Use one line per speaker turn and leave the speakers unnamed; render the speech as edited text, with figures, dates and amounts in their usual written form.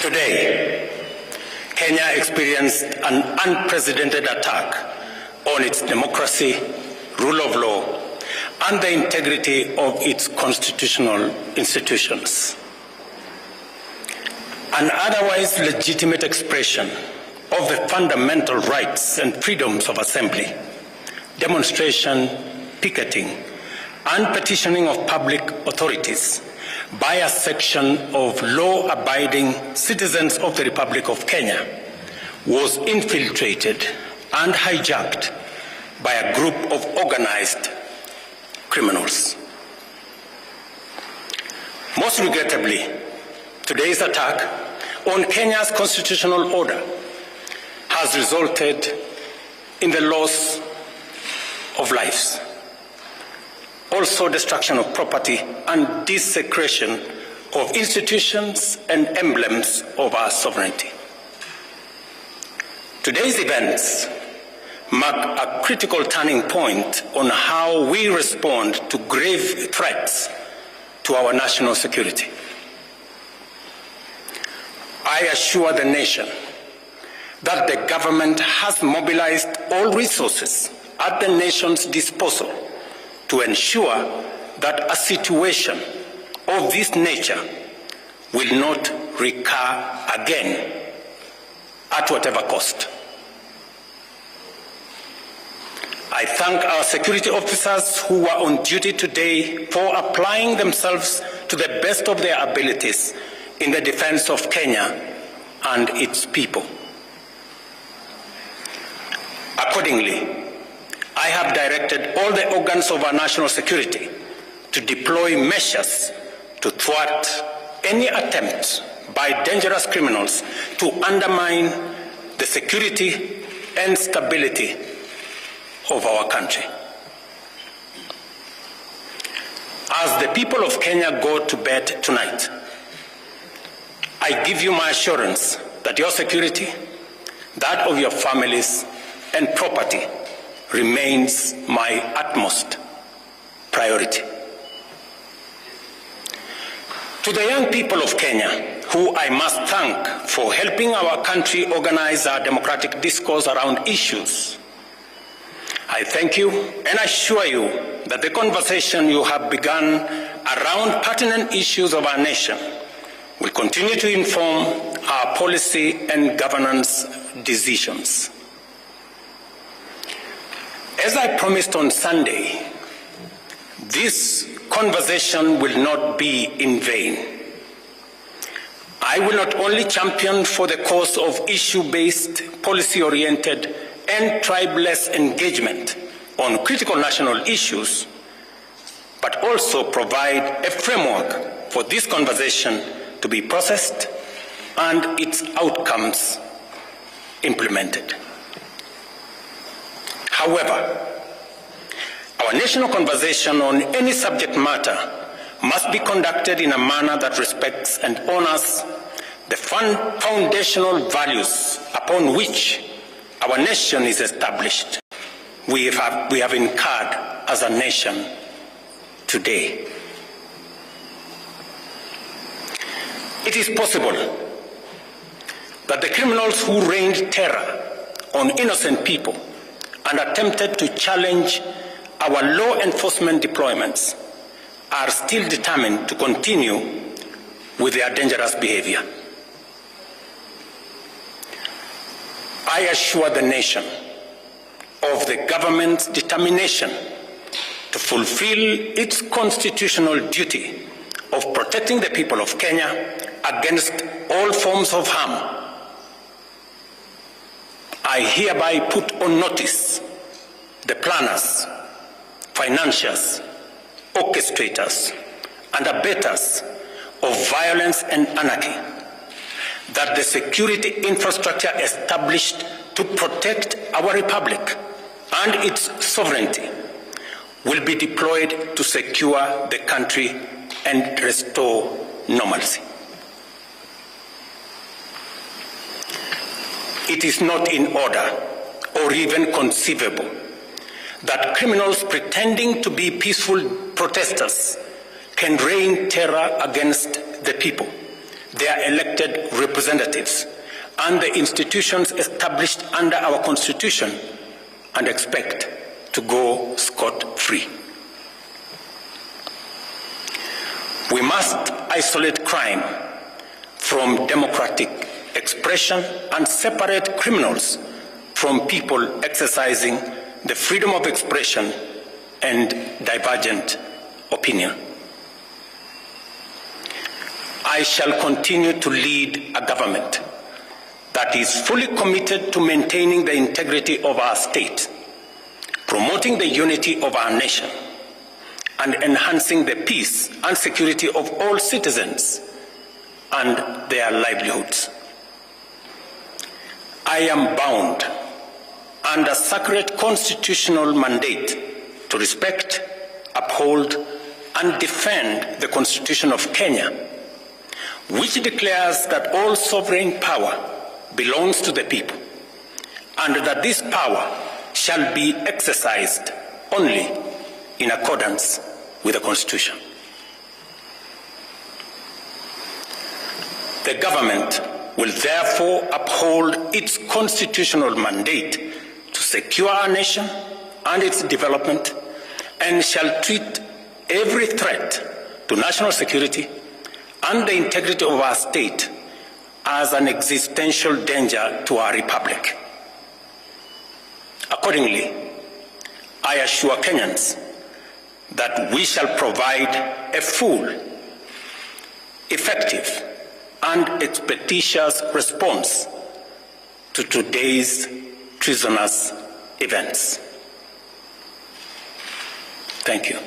Today, Kenya experienced an unprecedented attack on its democracy, rule of law, and the integrity of its constitutional institutions. An otherwise legitimate expression of the fundamental rights and freedoms of assembly, demonstration, picketing, and petitioning of public authorities by a section of law-abiding citizens of the Republic of Kenya was infiltrated and hijacked by a group of organized criminals. Most regrettably, today's attack on Kenya's constitutional order has resulted in the loss of lives, also destruction of property and desecration of institutions and emblems of our sovereignty. Today's events mark a critical turning point on how we respond to grave threats to our national security. I assure the nation that the government has mobilized all resources at the nation's disposal to ensure that a situation of this nature will not recur again at whatever cost. I thank our security officers who are on duty today for applying themselves to the best of their abilities in the defense of Kenya and its people. Accordingly, I have directed all the organs of our national security to deploy measures to thwart any attempt by dangerous criminals to undermine the security and stability of our country. As the people of Kenya go to bed tonight, I give you my assurance that your security, that of your families and property, remains my utmost priority. To the young people of Kenya, who I must thank for helping our country organize our democratic discourse around issues, I thank you and assure you that the conversation you have begun around pertinent issues of our nation will continue to inform our policy and governance decisions. As I promised on Sunday, this conversation will not be in vain. I will not only champion for the cause of issue-based, policy-oriented, and tribeless engagement on critical national issues, but also provide a framework for this conversation to be processed and its outcomes implemented. However, our national conversation on any subject matter must be conducted in a manner that respects and honors the foundational values upon which our nation is established. We have incurred as a nation today. It is possible that the criminals who rained terror on innocent people and attempted to challenge our law enforcement deployments are still determined to continue with their dangerous behavior. I assure the nation of the government's determination to fulfill its constitutional duty of protecting the people of Kenya against all forms of harm. I hereby put on notice the planners, financiers, orchestrators, and abettors of violence and anarchy that the security infrastructure established to protect our republic and its sovereignty will be deployed to secure the country and restore normalcy. It is not in order or even conceivable that criminals pretending to be peaceful protesters can rain terror against the people, their elected representatives and the institutions established under our Constitution and expect to go scot-free. We must isolate crime from democratic expression and separate criminals from people exercising the freedom of expression and divergent opinion. I shall continue to lead a government that is fully committed to maintaining the integrity of our state, promoting the unity of our nation, and enhancing the peace and security of all citizens and their livelihoods. I am bound under sacred constitutional mandate to respect, uphold, and defend the Constitution of Kenya, which declares that all sovereign power belongs to the people, and that this power shall be exercised only in accordance with the Constitution. The government will therefore uphold its constitutional mandate to secure our nation and its development, and shall treat every threat to national security and the integrity of our state as an existential danger to our republic. Accordingly, I assure Kenyans that we shall provide a full, effective, and expeditious response to today's treasonous events. Thank you.